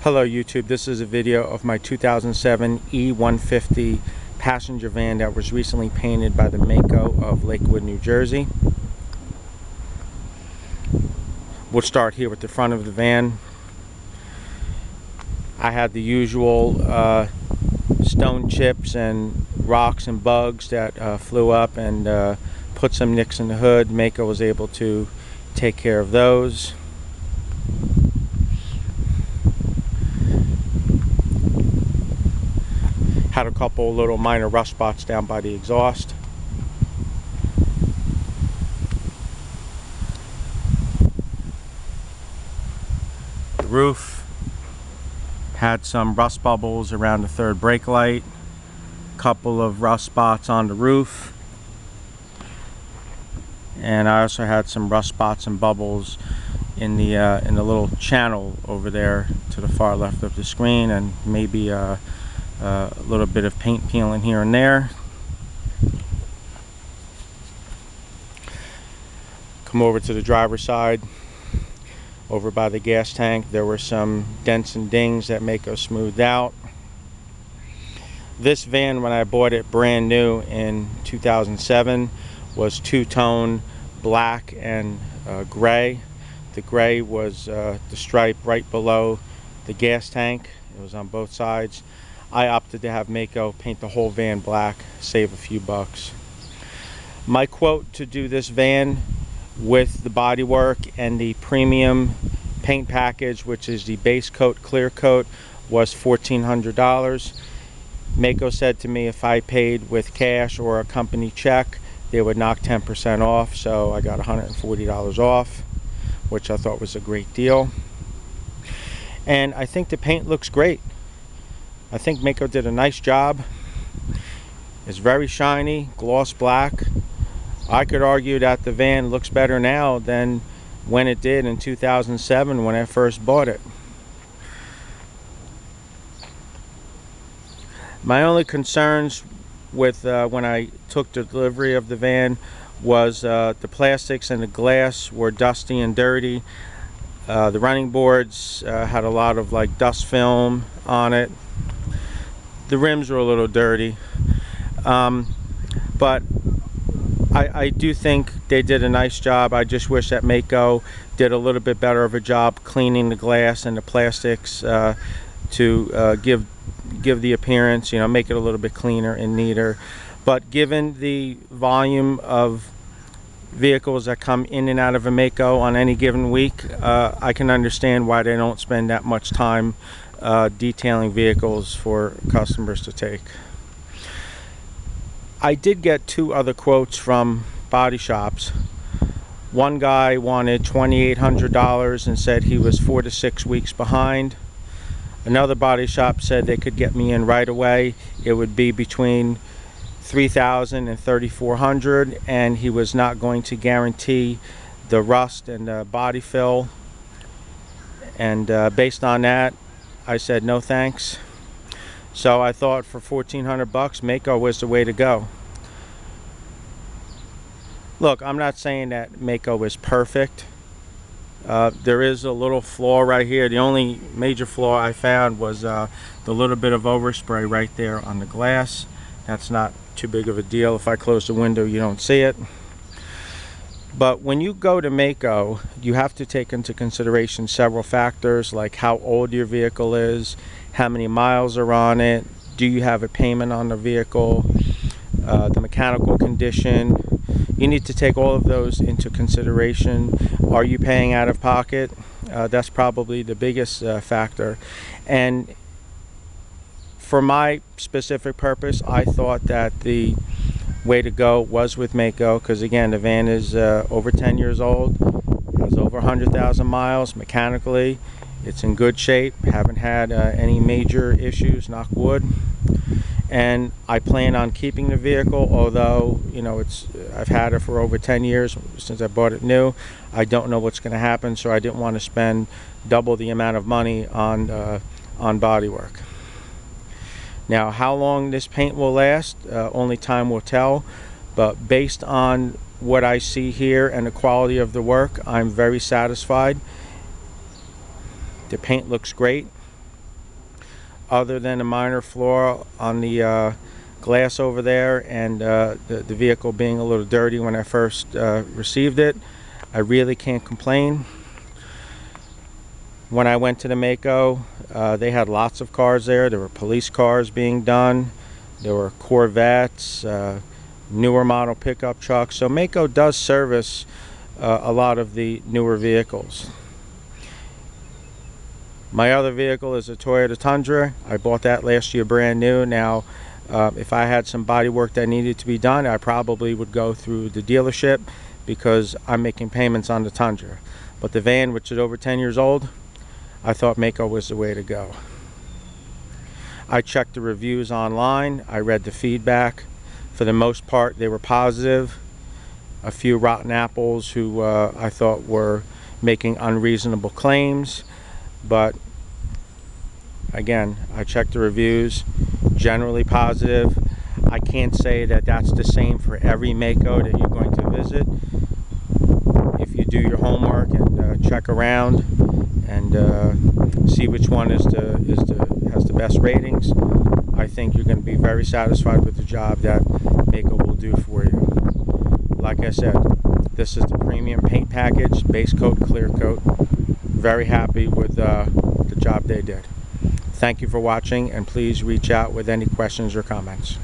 Hello YouTube, this is a video of my 2007 E-150 passenger van that was recently painted by the Maaco of Lakewood, New Jersey. We'll start here with the front of the van. I had the usual stone chips and rocks and bugs that flew up and put some nicks in the hood. Maaco was able to take care of those. Had a couple little minor rust spots down by the exhaust. The roof had some rust bubbles around the third brake light, couple of rust spots on the roof, and I also had some rust spots and bubbles in the little channel over there to the far left of the screen, and maybe a little bit of paint peeling here and there. Come over to the driver's side. Over by the gas tank, there were some dents and dings that Maaco smoothed out. This van, when I bought it brand new in 2007, was two-tone black and gray. The gray was the stripe right below the gas tank. It was on both sides. I opted to have Maaco paint the whole van black, save a few bucks. My quote to do this van with the bodywork and the premium paint package, which is the base coat, clear coat, was $1,400. Maaco said to me if I paid with cash or a company check, they would knock 10% off, so I got $140 off, which I thought was a great deal. And I think the paint looks great. I think Maaco did a nice job. It's very shiny, gloss black. I could argue that the van looks better now than when it did in 2007 when I first bought it. My only concerns with when I took the delivery of the van was the plastics and the glass were dusty and dirty. The running boards had a lot of dust film on it. The rims were a little dirty, but I do think they did a nice job. I just wish that Maaco did a little bit better of a job cleaning the glass and the plastics to give the appearance, make it a little bit cleaner and neater. But given the volume of vehicles that come in and out of a Maaco on any given week, I can understand why they don't spend that much time detailing vehicles for customers to take. I did get two other quotes from body shops. One guy wanted $2,800 and said he was 4 to 6 weeks behind. Another body shop said they could get me in right away. It would be between $3,000 and $3,400, and he was not going to guarantee the rust and the body fill. And based on that, I said no thanks. So I thought for $1,400 Maaco was the way to go. Look, I'm not saying that Maaco is perfect. There is a little flaw right here. The only major flaw I found was the little bit of overspray right there on the glass. That's not too big of a deal. If I close the window, you don't see it. But when you go to Maaco, you have to take into consideration several factors, like how old your vehicle is, how many miles are on it, do you have a payment on the vehicle, the mechanical condition. You need to take all of those into consideration. Are you paying out of pocket? That's probably the biggest factor. And for my specific purpose, I thought that the way to go was with Maaco, because again, the van is over 10 years old, has over 100,000 miles mechanically. It's in good shape, haven't had any major issues, knock wood. And I plan on keeping the vehicle, although I've had it for over 10 years since I bought it new. I don't know what's going to happen, so I didn't want to spend double the amount of money on bodywork. Now, how long this paint will last, only time will tell, but based on what I see here and the quality of the work, I'm very satisfied. The paint looks great. other than a minor flaw on the glass over there, and the vehicle being a little dirty when I first received it. I really can't complain. When I went to the Maaco, they had lots of cars there. There were police cars being done. There were Corvettes, newer model pickup trucks. So Maaco does service a lot of the newer vehicles. My other vehicle is a Toyota Tundra. I bought that last year brand new. Now, if I had some body work that needed to be done, I probably would go through the dealership because I'm making payments on the Tundra. But the van, which is over 10 years old, I thought Maaco was the way to go. I checked the reviews online. I read the feedback. For the most part, they were positive. A few rotten apples who I thought were making unreasonable claims. But again, I checked the reviews, generally positive. I can't say that that's the same for every Maaco that you're going to visit. If you do your homework and check around and see which one has the best ratings, I think you're going to be very satisfied with the job that Maaco will do for you. Like I said, this is the premium paint package, base coat, clear coat. Very happy with the job they did. Thank you for watching, and please reach out with any questions or comments.